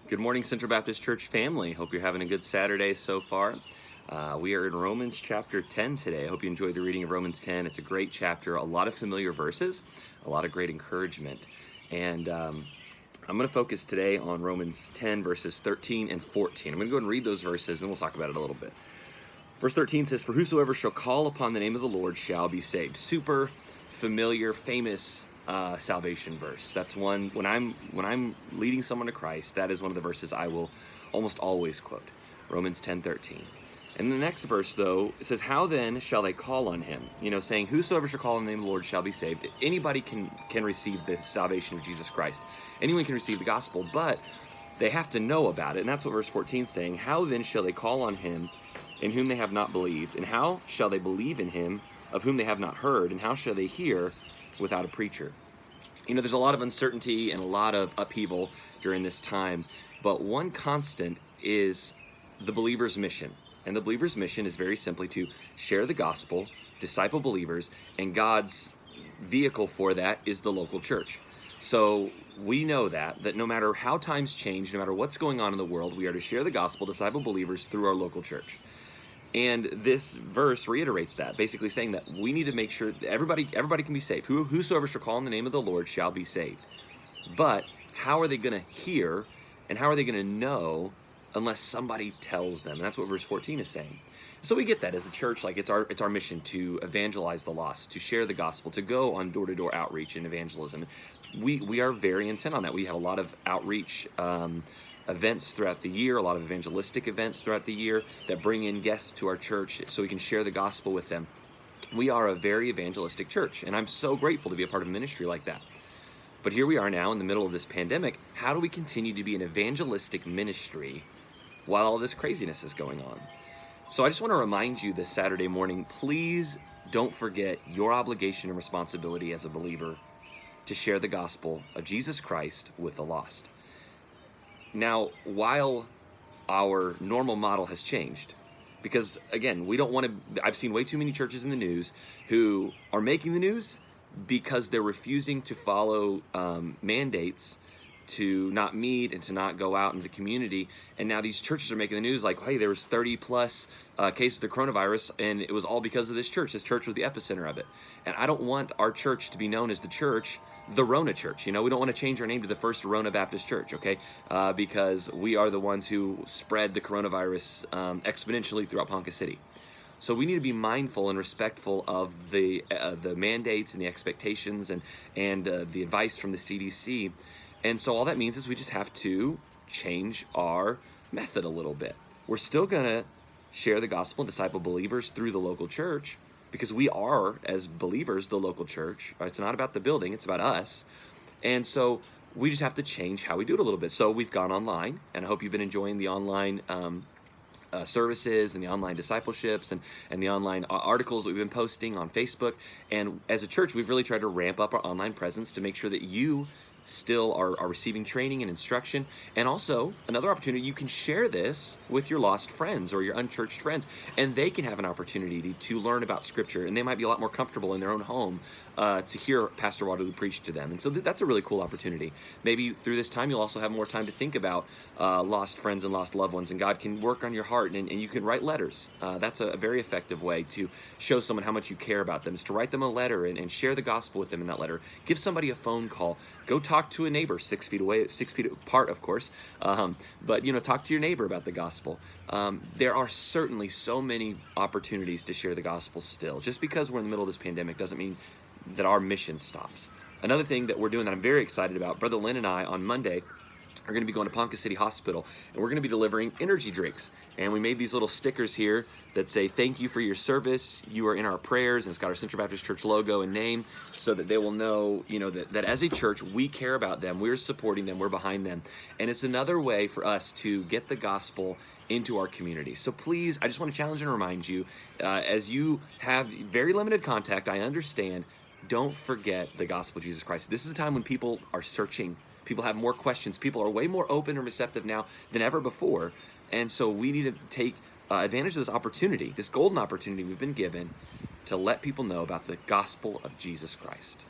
Good morning, Central Baptist Church family. Hope you're having a good Saturday so far. We are in Romans chapter 10 today. I hope you enjoyed the reading of Romans 10. It's a great chapter, a lot of familiar verses, a lot of great encouragement. And I'm going to focus today on Romans 10, verses 13 and 14. I'm going to go ahead and read those verses, and we'll talk about it a little bit. Verse 13 says, "For whosoever shall call upon the name of the Lord shall be saved." Super familiar, famous salvation verse. That's one when I'm leading someone to Christ. That is one of the verses I will almost always quote. Romans 10:13. And the next verse, though, it says, "How then shall they call on him?" Saying, "Whosoever shall call on the name of the Lord shall be saved." Anybody can receive the salvation of Jesus Christ. Anyone can receive the gospel, but they have to know about it. And that's what verse 14 is saying. "How then shall they call on him in whom they have not believed? And how shall they believe in him of whom they have not heard? And how shall they hear without a preacher?" There's a lot of uncertainty and a lot of upheaval during this time, but one constant is the believer's mission. And the believer's mission is very simply to share the gospel, disciple believers, and God's vehicle for that is the local church. So we know that no matter how times change, no matter what's going on in the world, we are to share the gospel, disciple believers through our local church. And this verse reiterates that, basically saying that we need to make sure that everybody can be saved. Whosoever shall call on the name of the Lord shall be saved. But how are they going to hear and how are they going to know unless somebody tells them? And that's what verse 14 is saying. So we get that as a church, like it's our mission to evangelize the lost, to share the gospel, to go on door-to-door outreach and evangelism. We are very intent on that. We have a lot of outreach events throughout the year, a lot of evangelistic events throughout the year that bring in guests to our church so we can share the gospel with them. We are a very evangelistic church, and I'm so grateful to be a part of a ministry like that. But here we are now in the middle of this pandemic. How do we continue to be an evangelistic ministry while all this craziness is going on? So I just want to remind you this Saturday morning, please don't forget your obligation and responsibility as a believer to share the gospel of Jesus Christ with the lost. Now, while our normal model has changed, because again, we don't want to, I've seen way too many churches in the news who are making the news because they're refusing to follow mandates to not meet and to not go out into the community. And now these churches are making the news like, hey, there was 30 plus cases of the coronavirus, and it was all because of this church. This church was the epicenter of it. And I don't want our church to be known as the Rona Church. We don't want to change our name to the First Rona Baptist Church, okay? Because we are the ones who spread the coronavirus exponentially throughout Ponca City. So we need to be mindful and respectful of the mandates and the expectations and the advice from the CDC. And so all that means is we just have to change our method a little bit. We're still going to share the gospel and disciple believers through the local church because we are, as believers, the local church. It's not about the building, it's about us. And so we just have to change how we do it a little bit. So we've gone online, and I hope you've been enjoying the online services and the online discipleships and the online articles that we've been posting on Facebook. And as a church, we've really tried to ramp up our online presence to make sure that you still are receiving training and instruction. And also another opportunity, you can share this with your lost friends or your unchurched friends, and they can have an opportunity to learn about scripture, and they might be a lot more comfortable in their own home to hear Pastor Waterloo preach to them. And so that's a really cool opportunity. Maybe through this time you'll also have more time to think about lost friends and lost loved ones, and God can work on your heart, and you can write letters. That's a very effective way to show someone how much you care about them, is to write them a letter and share the gospel with them in that letter. Give somebody a phone call. Go talk to a neighbor 6 feet away, 6 feet apart, of course. But talk to your neighbor about the gospel. There are certainly so many opportunities to share the gospel still. Just because we're in the middle of this pandemic doesn't mean that our mission stops. Another thing that we're doing that I'm very excited about, Brother Lynn and I on Monday are going to be going to Ponca City Hospital, and we're going to be delivering energy drinks. And we made these little stickers here that say, "Thank you for your service. You are in our prayers." And it's got our Central Baptist Church logo and name so that they will know, that as a church, we care about them. We're supporting them. We're behind them. And it's another way for us to get the gospel into our community. So please, I just want to challenge and remind you, as you have very limited contact, I understand, don't forget the gospel of Jesus Christ. This is a time when people are searching. People have more questions. People are way more open and receptive now than ever before. And so we need to take advantage of this opportunity, this golden opportunity we've been given to let people know about the gospel of Jesus Christ.